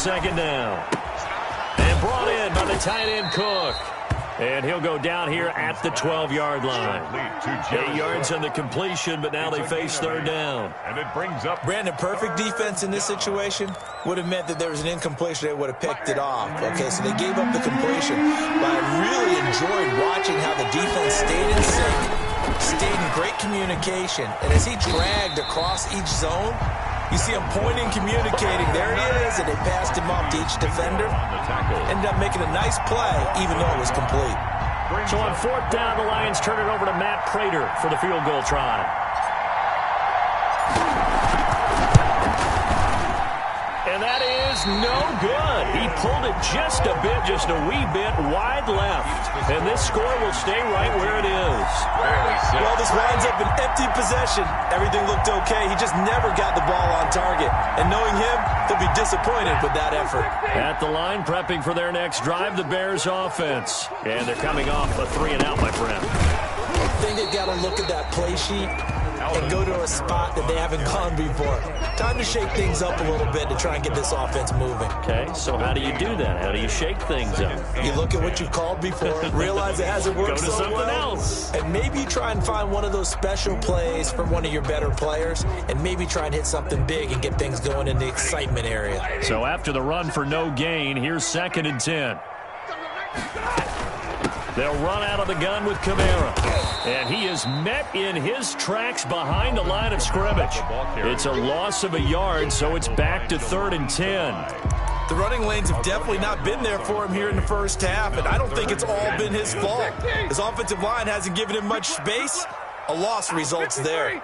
second down. And brought in by the tight end Cook. And he'll go down here at the 12-yard line. 8 yards on the completion, but now they face third down. And it brings up Brandon, perfect defense in this situation would have meant that there was an incompletion. They would have picked it off. Okay, so they gave up the completion. But I really enjoyed watching how the defense stayed in sync, stayed in great communication. And as he dragged across each zone, you see him pointing, communicating. There he is, and they passed him off to each defender. Ended up making a nice play, even though it was complete. So on fourth down, the Lions turn it over to Matt Prater for the field goal try. And that is no good. He pulled it just a wee bit wide left. And this score will stay right where it is. Well, this winds up an empty possession. Everything looked okay. He just never got the ball on target. And knowing him, he'll be disappointed with that effort. At the line, prepping for their next drive, the Bears offense. And they're coming off a 3-and-out, my friend. I think they've got to look at that play sheet and go to a spot that they haven't gone before. Time to shake things up a little bit to try and get this offense moving. Okay, so how do you do that? How do you shake things up? You look at what you've called before, realize it hasn't worked so well. Go to something else. And maybe try and find one of those special plays from one of your better players, and maybe try and hit something big and get things going in the excitement area. So after the run for no gain, here's 2nd and 10. They'll run out of the gun with Kamara. And he is met in his tracks behind the line of scrimmage. It's a loss of a yard, so it's back to 3rd and 10. The running lanes have definitely not been there for him here in the first half, and I don't think it's all been his fault. His offensive line hasn't given him much space. A loss results there.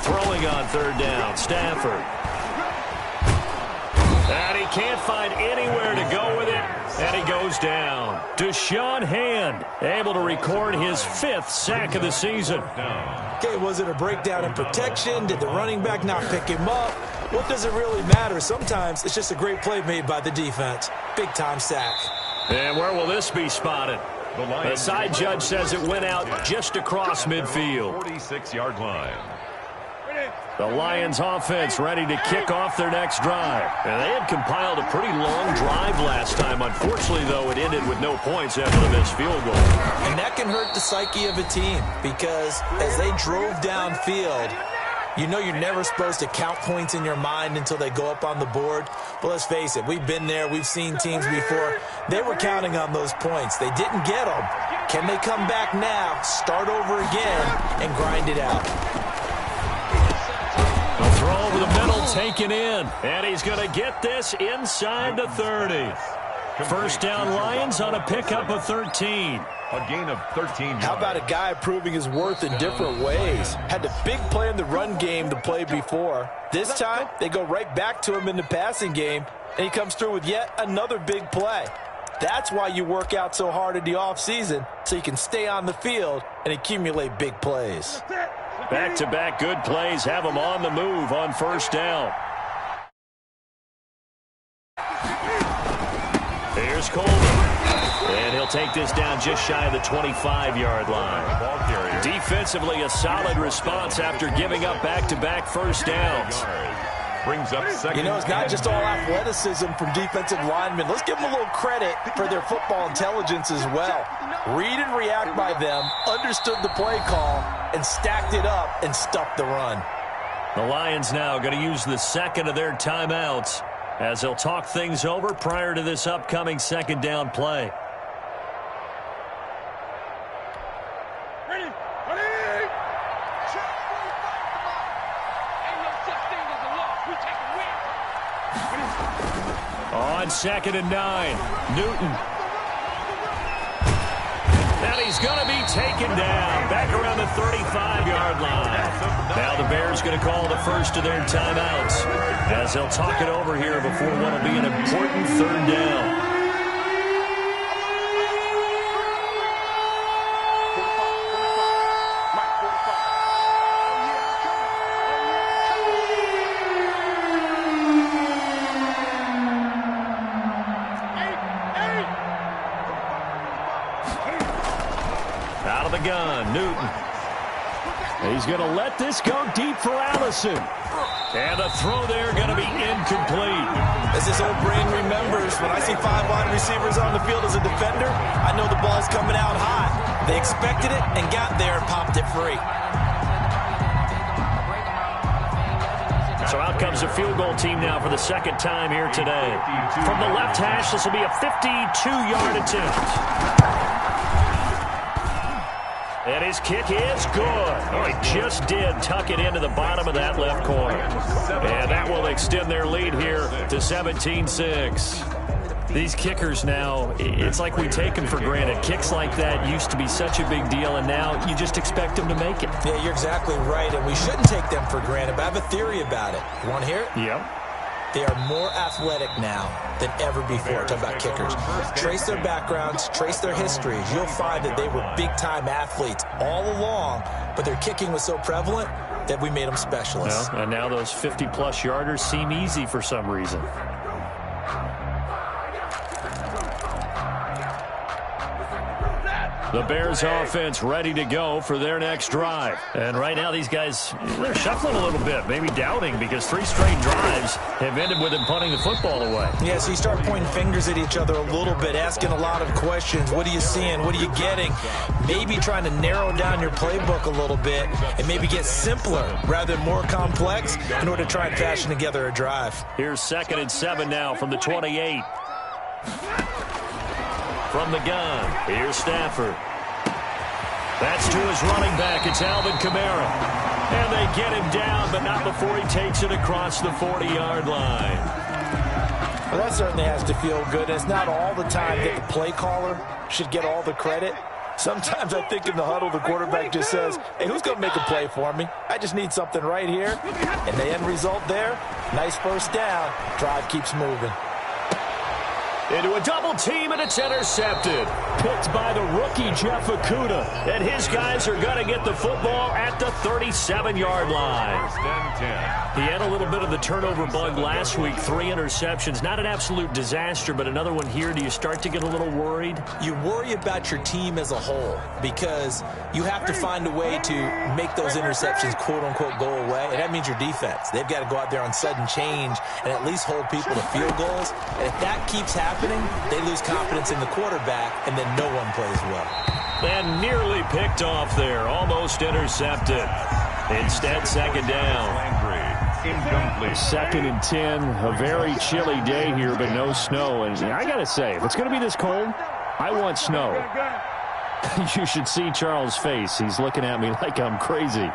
Throwing on 3rd down, Stafford. And he can't find anywhere to go with it, and he goes down. Deshaun Hand able to record his 5th sack of the season. Okay, was it a breakdown in protection? Did the running back not pick him up? What does it really matter? Sometimes it's just a great play made by the defense. Big-time sack. And where will this be spotted? The side judge says it went out just across midfield. 46-yard line. The Lions offense ready to kick off their next drive. And they had compiled a pretty long drive last time. Unfortunately, though, it ended with no points after the missed field goal. And that can hurt the psyche of a team because as they drove downfield, you know you're never supposed to count points in your mind until they go up on the board. But let's face it, we've been there. We've seen teams before. They were counting on those points. They didn't get them. Can they come back now, start over again, and grind it out? Throw over the middle, taken in. And he's going to get this inside the 30. First down Lions on a pickup of 13. A gain of 13 yards. How about a guy proving his worth in different ways? Had the big play in the run game to play before. This time, they go right back to him in the passing game, and he comes through with yet another big play. That's why you work out so hard in the offseason, so you can stay on the field and accumulate big plays. Back-to-back good plays have him on the move on first down. Here's Coleman. And he'll take this down just shy of the 25-yard line. Defensively, a solid response after giving up back-to-back first downs. Brings up second. You know, it's not just all athleticism from defensive linemen. Let's give them a little credit for their football intelligence as well. Read and react by them, understood the play call, and stacked it up and stuffed the run. The Lions now going to use the second of their timeouts as they'll talk things over prior to this upcoming second down play. On 2nd and 9, Newton. And he's going to be taken down back around the 35-yard line. Now the Bears going to call the first of their timeouts as they'll talk it over here before what will be an important third down. Gun, Newton. He's going to let this go deep for Allison. And the throw there going to be incomplete. As his old brain remembers, when I see 5 wide receivers on the field as a defender, I know the ball's coming out hot. They expected it and got there and popped it free. So out comes the field goal team now for the second time here today. From the left hash, this will be a 52-yard attempt. And his kick is good. Oh, he just did tuck it into the bottom of that left corner. And that will extend their lead here to 17-6. These kickers now, it's like we take them for granted. Kicks like that used to be such a big deal, and now you just expect them to make it. Yeah, you're exactly right, and we shouldn't take them for granted, but I have a theory about it. You want to hear it? Yep. They are more athletic now than ever before. Talk about kickers. Trace their backgrounds, trace their histories. You'll find that they were big-time athletes all along, but their kicking was so prevalent that we made them specialists. Well, and now those 50-plus yarders seem easy for some reason. The Bears offense ready to go for their next drive. And right now these guys, they're shuffling a little bit, maybe doubting, because 3 straight drives have ended with them punting the football away. Yeah, so you start pointing fingers at each other a little bit, asking a lot of questions. What are you seeing? What are you getting? Maybe trying to narrow down your playbook a little bit and maybe get simpler rather than more complex in order to try and fashion together a drive. Here's 2nd and 7 now from the 28. From the gun, here's Stafford. That's to his running back. It's Alvin Kamara. And they get him down, but not before he takes it across the 40-yard line. Well, that certainly has to feel good. And it's not all the time that the play caller should get all the credit. Sometimes I think in the huddle, the quarterback just says, hey, who's going to make a play for me? I just need something right here. And the end result there, nice first down. Drive keeps moving. Into a double team, and it's intercepted. Picked by the rookie, Jeff Okudah. And his guys are going to get the football at the 37-yard line. He had a little bit of the turnover bug last week. 3 interceptions. Not an absolute disaster, but another one here. Do you start to get a little worried? You worry about your team as a whole because you have to find a way to make those interceptions, quote-unquote, go away. And that means your defense. They've got to go out there on sudden change and at least hold people to field goals. And if that keeps happening, they lose confidence in the quarterback, and then no one plays well. And nearly picked off there. Almost intercepted. Instead, 2nd down. Incomplete. 2nd and 10. A very chilly day here, but no snow. And I got to say, if it's going to be this cold, I want snow. You should see Charles' face. He's looking at me like I'm crazy.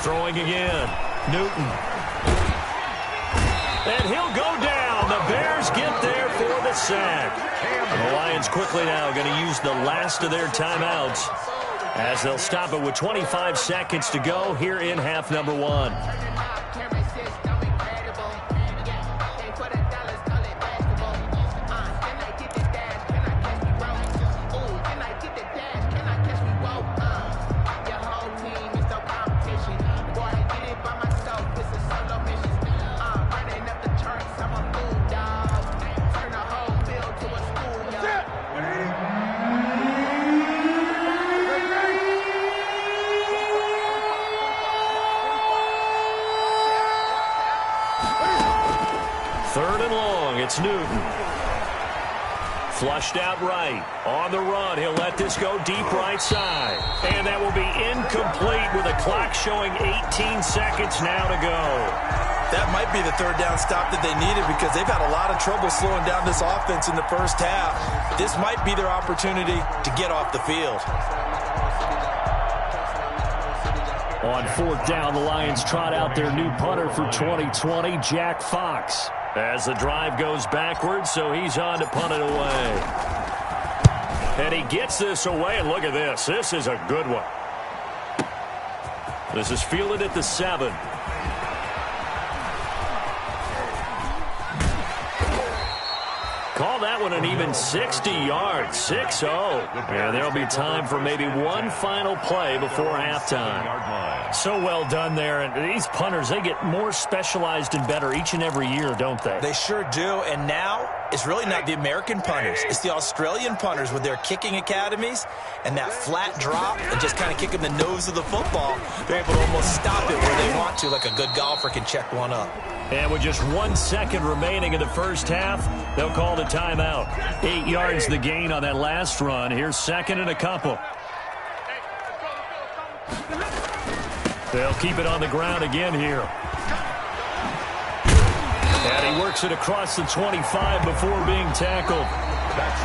Throwing again. Newton. And he'll go down. The Bears get there for the sack. And the Lions quickly now going to use the last of their timeouts as they'll stop it with 25 seconds to go here in half number 1. It's Newton. Flushed out right. On the run. He'll let this go deep right side. And that will be incomplete with a clock showing 18 seconds now to go. That might be the 3rd down stop that they needed because they've had a lot of trouble slowing down this offense in the first half. This might be their opportunity to get off the field. On 4th down, the Lions trot out their new punter for 2020, Jack Fox. As the drive goes backwards, so he's on to punt it away. And he gets this away, and look at this. This is a good one. This is fielded at the 7. Call that one an even 60 yards, 6-0. And there'll be time for maybe one final play before halftime. So well done there. And these punters, they get more specialized and better each and every year, don't they? They sure do. And now it's really not the American punters. It's the Australian punters with their kicking academies and that flat drop and just kind of kicking the nose of the football. They're able to almost stop it where they want to, like a good golfer can check one up. And with just 1 second remaining in the first half, they'll call the timeout. 8 yards the gain on that last run. Here's second and a couple. They'll keep it on the ground again here. And he works it across the 25 before being tackled.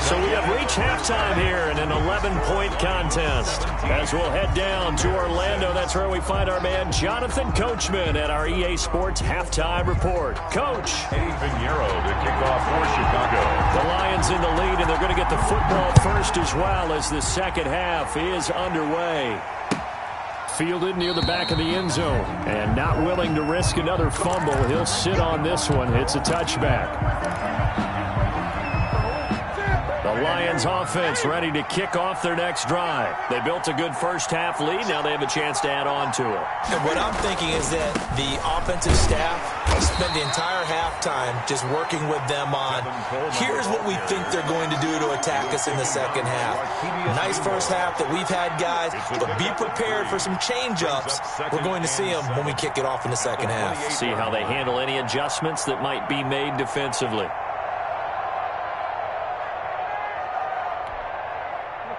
So we have reached halftime here in an 11-point contest. As we'll head down to Orlando, that's where we find our man Jonathan Coachman at our EA Sports Halftime Report. Coach. Pinheiro to kick off for Chicago. The Lions in the lead, and they're going to get the football first as well as the second half is underway. Fielded near the back of the end zone. And not willing to risk another fumble. He'll sit on this one. It's a touchback. The Lions offense ready to kick off their next drive. They built a good first half lead. Now they have a chance to add on to it. And what I'm thinking is that the offensive staff spent the entire halftime just working with them on, here's what we think they're going to do to attack us in the second half. Nice first half that we've had, guys, but be prepared for some change-ups. We're going to see them when we kick it off in the second half. See how they handle any adjustments that might be made defensively.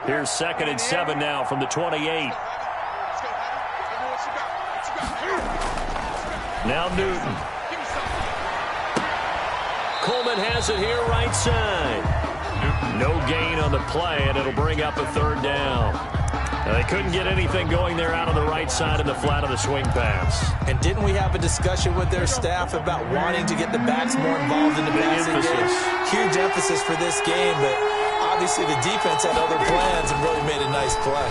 Here's 2nd and 7 now from the 28. Now Newton. Coleman has it here right side. No gain on the play, and it'll bring up a third down. Now, they couldn't get anything going there out on the right side in the flat of the swing pass. And didn't we have a discussion with their staff about wanting to get the backs more involved in the passing game? Huge emphasis for this game, but obviously the defense had other plans and really made a nice play.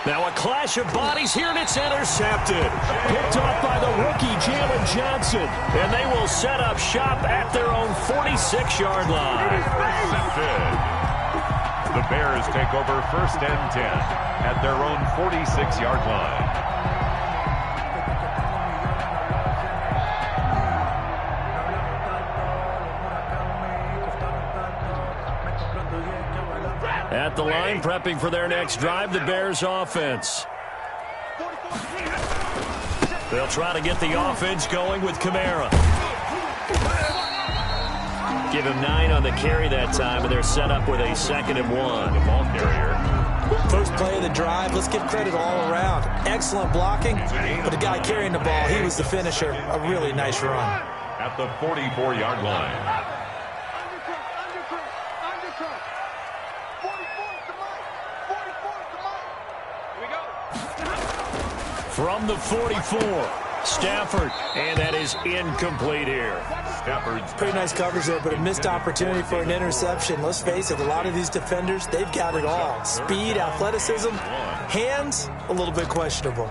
Now a clash of bodies here, and it's intercepted. Picked off by the rookie, Jalen Johnson. And they will set up shop at their own 46-yard line. The Bears take over 1st and 10 at their own 46-yard line. At the line, prepping for their next drive, the Bears offense. They'll try to get the offense going with Kamara. Give him 9 on the carry that time, and they're set up with a 2nd and 1. The ball carrier. First play of the drive, let's give credit all around. Excellent blocking, but the guy carrying the ball, he was the finisher. A really nice run. At the 44-yard line. From the 44, Stafford, and that is incomplete here. Stafford's pretty nice coverage there, but a missed opportunity for an interception. Let's face it, a lot of these defenders, they've got it all. Speed, athleticism, hands, a little bit questionable.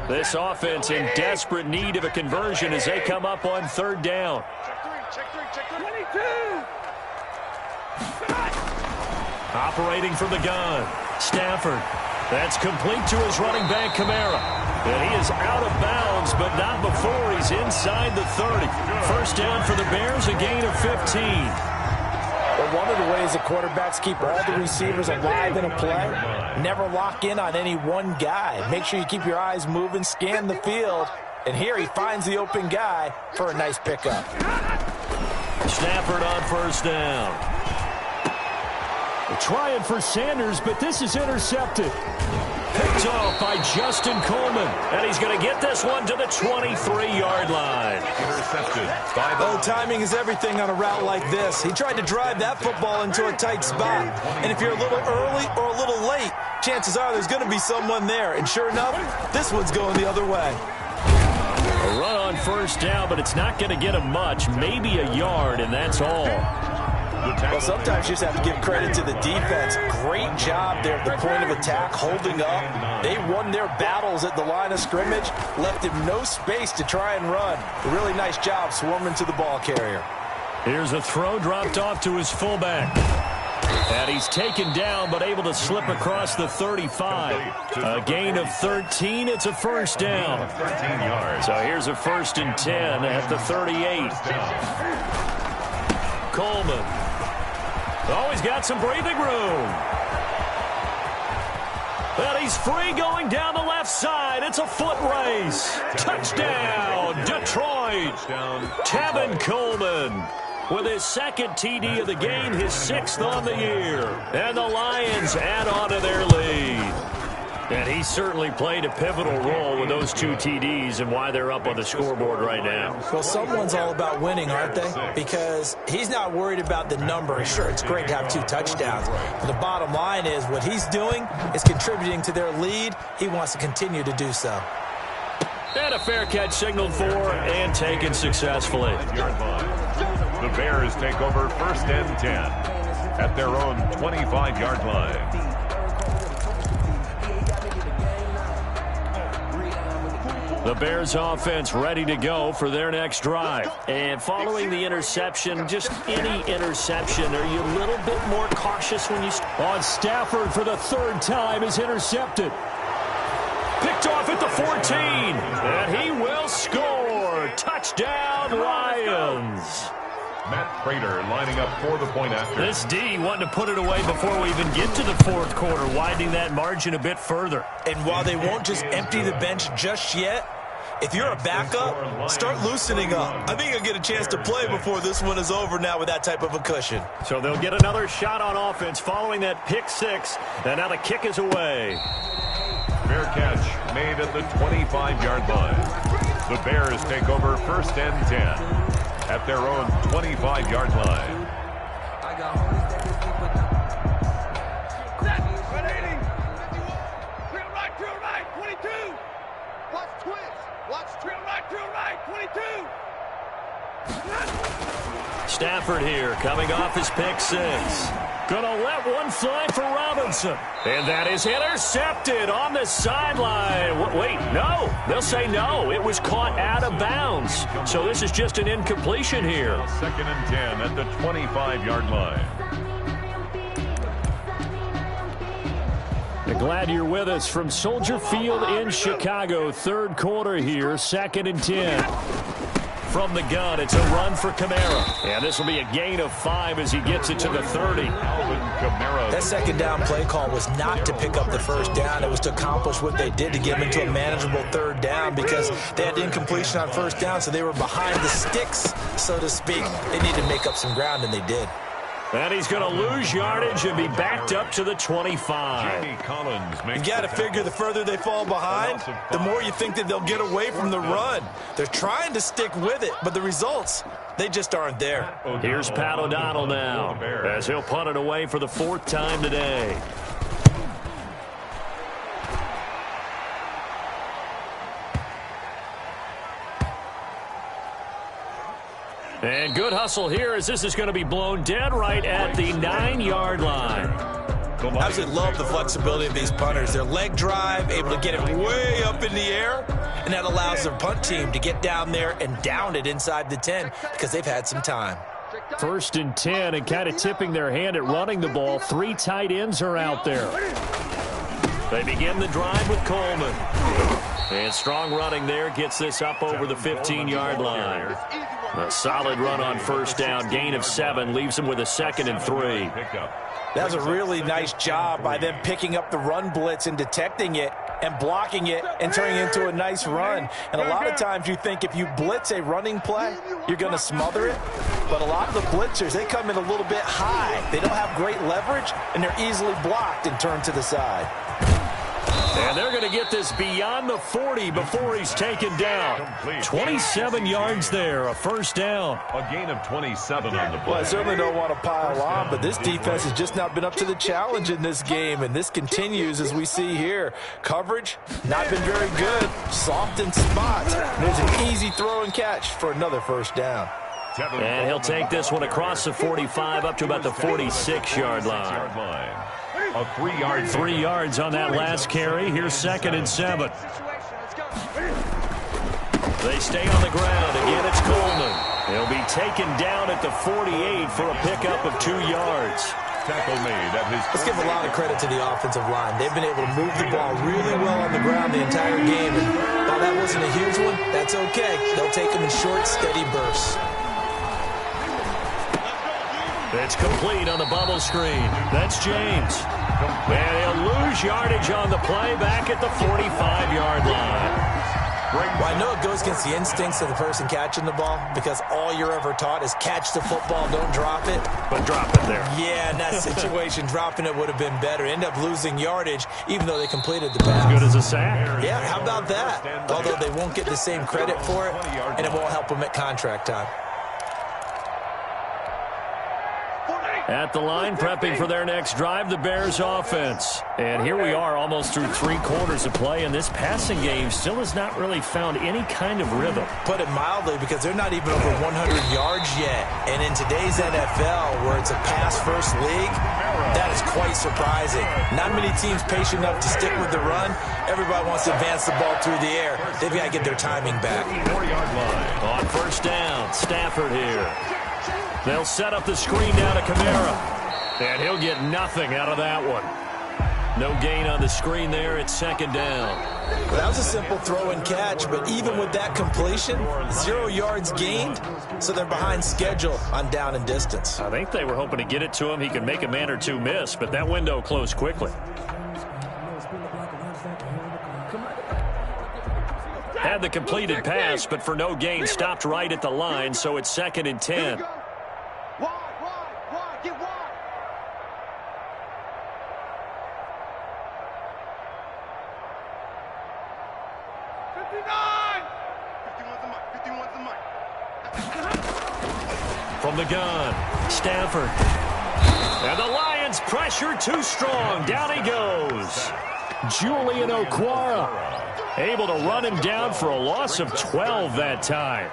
This offense in desperate need of a conversion as they come up on 3rd down. Operating from the gun, Stafford. That's complete to his running back, Kamara. And he is out of bounds, but not before he's inside the 30. First down for the Bears, a gain of 15. But one of the ways the quarterbacks keep all the receivers alive in a play, never lock in on any one guy. Make sure you keep your eyes moving, scan the field, and here he finds the open guy for a nice pickup. Stafford on 1st down. They're trying for Sanders, but this is intercepted. Picked off by Justin Coleman, and he's going to get this one to the 23-yard line. Intercepted by Oh, timing is everything on a route like this. He tried to drive that football into a tight spot, and if you're a little early or a little late, chances are there's going to be someone there, and sure enough, this one's going the other way. A run on 1st down, but it's not going to get him much, maybe a yard, and that's all. Well, sometimes you just have to give credit to the defense. Great job there at the point of attack, holding up. They won their battles at the line of scrimmage, left him no space to try and run. A really nice job swarming to the ball carrier. Here's a throw dropped off to his fullback. And he's taken down, but able to slip across the 35. A gain of 13. It's a first down. 13 yards. So here's a 1st and 10 at the 38. Coleman. Oh, he's got some breathing room. But he's free going down the left side. It's a foot race. Touchdown, Detroit. Tevin Coleman with his 2nd TD of the game, his 6th on the year. And the Lions add on to their lead. And he certainly played a pivotal role with those 2 TDs and why they're up on the scoreboard right now. Well, someone's all about winning, aren't they? Because he's not worried about the number. Sure, it's great to have 2 touchdowns. But the bottom line is what he's doing is contributing to their lead. He wants to continue to do so. And a fair catch signaled for and taken successfully. The Bears take over 1st and 10 at their own 25-yard line. The Bears offense ready to go for their next drive. And following the interception, just any interception, are you a little bit more cautious when you... On Stafford for the 3rd time is intercepted. Picked off at the 14. And he will score. Touchdown, Lions. Matt Prater lining up for the point after. This D wanting to put it away before we even get to the 4th quarter, widening that margin a bit further. And while they won't just empty the bench just yet, if you're a backup, start loosening up. I think you'll get a chance to play before this one is over now with that type of a cushion. So they'll get another shot on offense following that pick 6, and now the kick is away. Fair catch made at the 25-yard line. The Bears take over 1st and 10. At their own 25-yard line. Drill right, 22. Watch twist. Watch drill right, 22. Stafford here, coming off his pick 6. Gonna let one fly for Robinson. And that is intercepted on the sideline. Wait, no. They'll say no. It was caught out of bounds. So this is just an incompletion here. 2nd and 10 at the 25-yard line. Glad you're with us from Soldier Field in Chicago. 3rd quarter here, 2nd and 10. From the gun, it's a run for Kamara. And this will be a gain of 5 as he gets it to the 30. That 2nd down play call was not to pick up the 1st down. It was to accomplish what they did to get them into a manageable 3rd down because they had incompletion on 1st down, so they were behind the sticks, so to speak. They needed to make up some ground, and they did. And he's going to lose yardage and be backed up to the 25. You got to figure the further they fall behind, the more you think that they'll get away from the run. They're trying to stick with it, but the results, they just aren't there. Here's Pat O'Donnell now as he'll punt it away for the 4th time today. And good hustle here as this is going to be blown dead right at the 9-yard line. I absolutely love the flexibility of these punters. Their leg drive, able to get it way up in the air, and that allows their punt team to get down there and down it inside the 10 because they've had some time. 1st and 10 and kind of tipping their hand at running the ball. 3 tight ends are out there. They begin the drive with Coleman. And strong running there gets this up over the 15-yard line. A solid run on 1st down, gain of 7, leaves them with a 2nd and 3. That was a really nice job by them picking up the run blitz and detecting it and blocking it and turning it into a nice run. And a lot of times you think if you blitz a running play, you're going to smother it. But a lot of the blitzers, they come in a little bit high. They don't have great leverage, and they're easily blocked and turned to the side. And they're going to get this beyond the 40 before he's taken down. 27 yards there, a 1st down. A gain of 27 on the play. Well, I certainly don't want to pile on, but this defense has just not been up to the challenge in this game, and this continues as we see here. Coverage, not been very good. Soft in spots. There's an easy throw and catch for another 1st down. And he'll take this one across the 45 up to about the 46-yard line. A 3-yard. 3 yards on that last carry. Here's 2nd and 7. They stay on the ground. Again, it's Coleman. He'll be taken down at the 48 for a pickup of 2 yards. Tackle made at his. Let's give a lot of credit to the offensive line. They've been able to move the ball really well on the ground the entire game. And while that wasn't a huge one, that's okay. They'll take them in short, steady bursts. It's complete on the bubble screen. That's James. And he'll lose yardage on the play back at the 45-yard line. Well, I know it goes against the instincts of the person catching the ball because all you're ever taught is catch the football, don't drop it. But drop it there. Yeah, in that situation, dropping it would have been better. End up losing yardage even though they completed the pass. As good as a sack. Yeah, how about that? Although they won't get the same credit for it, and it won't help them at contract time. At the line, prepping for their next drive, the Bears offense. And here we are almost through 3 quarters of play, and this passing game still has not really found any kind of rhythm. Put it mildly, because they're not even over 100 yards yet. And in today's NFL, where it's a pass-first league, that is quite surprising. Not many teams patient enough to stick with the run. Everybody wants to advance the ball through the air. They've got to get their timing back. 4-yard line. On first down, Stafford here. They'll set up the screen down to Kamara. And he'll get nothing out of that one. No gain on the screen there. It's 2nd down. Well, that was a simple throw and catch, but even with that completion, 0 yards gained, so they're behind schedule on down and distance. I think they were hoping to get it to him. He could make a man or two miss, but that window closed quickly. Had the completed pass, but for no gain, stopped right at the line, so it's 2nd and 10. Wide, get wide. From the gun, Stafford. And the Lions pressure too strong. Down he goes. Julian Okwara able to run him down for a loss of 12 that time.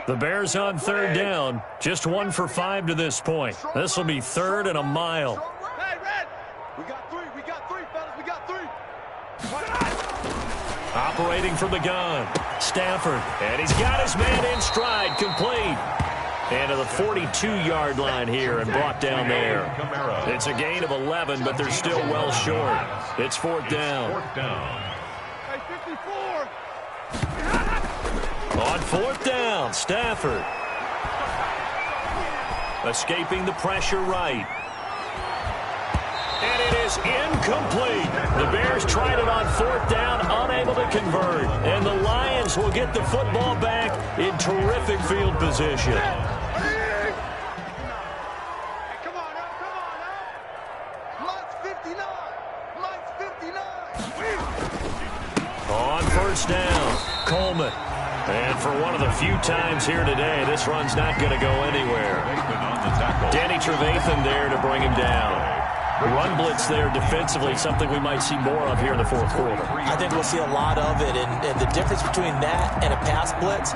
The Bears on 3rd down. Just 1 for 5 to this point. This will be 3rd and a mile. Hey, Red. We got three, fellas. We got 3. Operating from the gun, Stafford. And he's got his man in stride, complete. And to the 42-yard line here and brought down there. It's a gain of 11, but they're still well short. It's 4th down. Hey, 54. On 4th down, Stafford. Escaping the pressure right. And it is incomplete. The Bears tried it on 4th down, unable to convert. And the Lions will get the football back in terrific field position. Come on up. Mike's 59. On first down, Coleman. And for one of the few times here today, this run's not going to go anywhere. Danny Trevathan there to bring him down. Run blitz there defensively, something we might see more of here in the 4th quarter. I think we'll see a lot of it, and the difference between that and a pass blitz,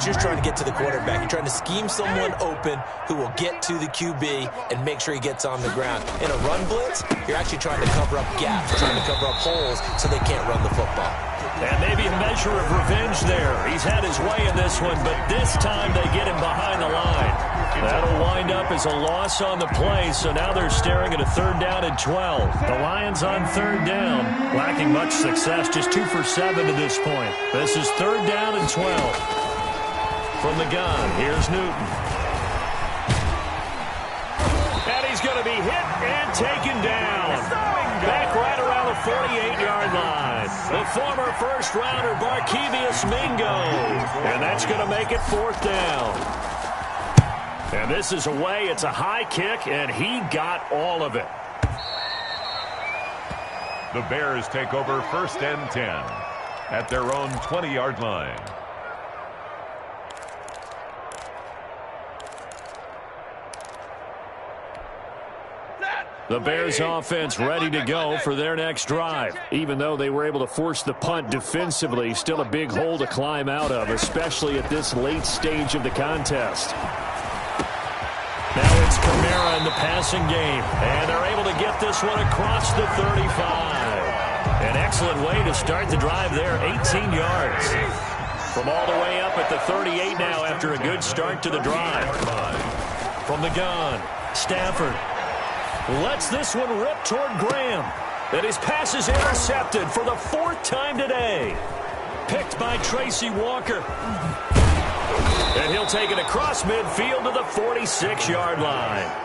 you're trying to get to the quarterback. You're trying to scheme someone open who will get to the QB and make sure he gets on the ground. In a run blitz, you're actually trying to cover up gaps, trying to cover up holes so they can't run the football. And maybe a measure of revenge there. He's had his way in this one, but this time they get him behind the line. That'll wind up as a loss on the play, so now they're staring at a 3rd down and 12. The Lions on 3rd down, lacking much success, just 2 for 7 to this point. This is 3rd down and 12. From the gun, here's Newton. And he's going to be hit and taken down. Back right around the 48-yard line. The former first-rounder Barkevious Mingo. And that's going to make it 4th down. And this is away. It's a high kick, and he got all of it. The Bears take over 1st and 10 at their own 20-yard line. The Bears offense ready to go for their next drive. Even though they were able to force the punt defensively, still a big hole to climb out of, especially at this late stage of the contest. Now it's Kamara in the passing game, and they're able to get this one across the 35. An excellent way to start the drive there, 18 yards. From all the way up at the 38 now after a good start to the drive. From the gun, Stafford lets this one rip toward Graham. And his pass is intercepted for the 4th time today. Picked by Tracy Walker. And he'll take it across midfield to the 46-yard line.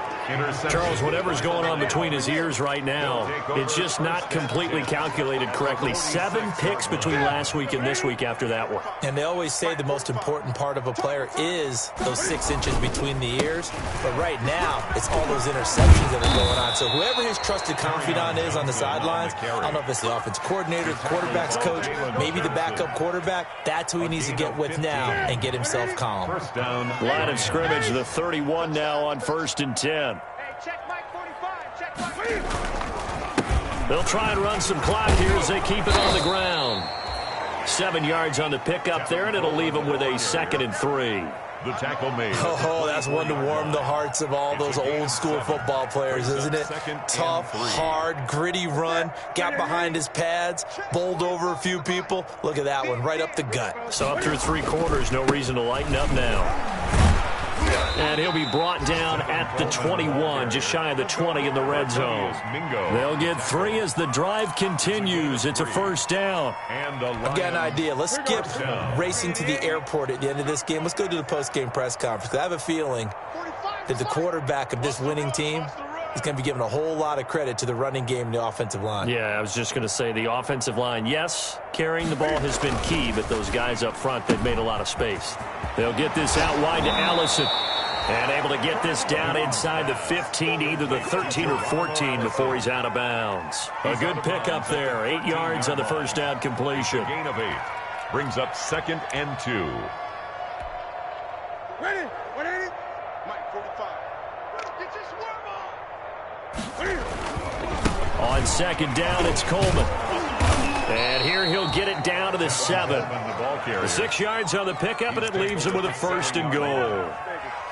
Charles, whatever's going on between his ears right now, it's just not completely calculated correctly. 7 picks between last week and this week after that one. And they always say the most important part of a player is those 6 inches between the ears. But right now, it's all those interceptions that are going on. So whoever his trusted confidant is on the sidelines, I don't know if it's the offense coordinator, the quarterback's coach, maybe the backup quarterback, that's who he needs to get with now and get himself calm. First down. Line of scrimmage, the 31 now on 1st and 10. Check Mike 45. Check Mike. They'll try and run some clock here as they keep it on the ground. 7 yards on the pickup there, and it'll leave them with a 2nd and 3. The tackle made. Oh, that's one to warm the hearts of all those old-school football players, isn't it? Tough, hard, gritty run. Got behind his pads, bowled over a few people. Look at that one, right up the gut. So up through 3 quarters, no reason to lighten up now. And he'll be brought down at the 21, just shy of the 20 in the red zone. They'll get 3 as the drive continues. It's a 1st down. I've got an idea. Let's skip racing to the airport at the end of this game. Let's go to the post-game press conference. I have a feeling that the quarterback of this winning team is going to be giving a whole lot of credit to the running game and the offensive line. Yeah, I was just going to say the offensive line, yes, carrying the ball has been key, but those guys up front, they've made a lot of space. They'll get this out wide to Allison. And able to get this down inside the 15, either the 13 or 14 before he's out of bounds. A good pickup there. 8 yards on the 1st down completion. Gain of 8. Brings up 2nd and 2. Ready? 180. Mike 45. Get your swarm on. On 2nd down, it's Coleman. And here he'll get it down to the 7. The 6 yards on the pickup, and it leaves him with a 1st and goal.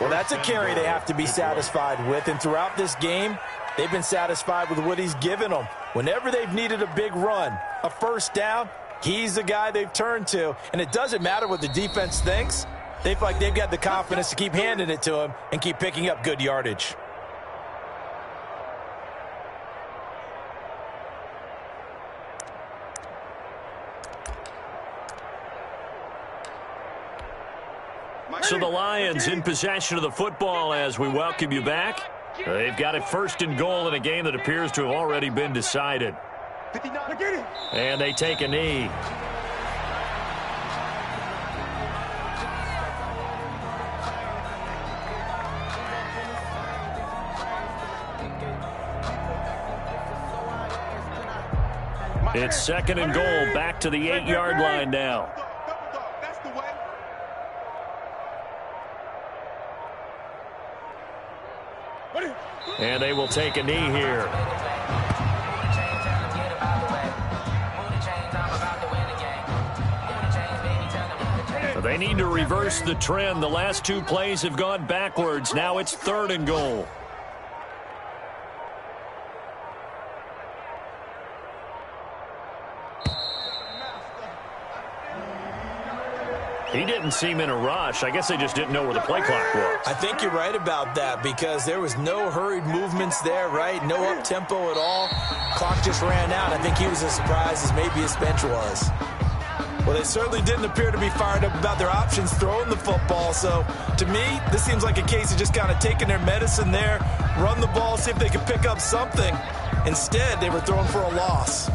Well, that's a carry they have to be satisfied with. And throughout this game, they've been satisfied with what he's given them. Whenever they've needed a big run, a 1st down, he's the guy they've turned to. And it doesn't matter what the defense thinks. They feel like they've got the confidence to keep handing it to him and keep picking up good yardage. So the Lions in possession of the football as we welcome you back. They've got it 1st and goal in a game that appears to have already been decided. And they take a knee. It's 2nd and goal, back to the 8-yard line now. And they will take a knee here. They need to reverse the trend. The last 2 plays have gone backwards. Now it's 3rd and goal. He didn't seem in a rush. I guess they just didn't know where the play clock was. I think you're right about that because there was no hurried movements there, right? No up-tempo at all. Clock just ran out. I think he was as surprised as maybe his bench was. Well, they certainly didn't appear to be fired up about their options throwing the football. So, to me, this seems like a case of just kind of taking their medicine there, run the ball, see if they could pick up something. Instead, they were throwing for a loss.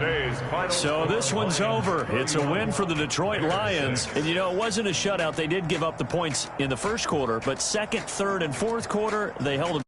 today's final. So this one's over. It's a win for the Detroit Lions. And, you know, it wasn't a shutout. They did give up the points in the first quarter, but second, third, and fourth quarter, they held them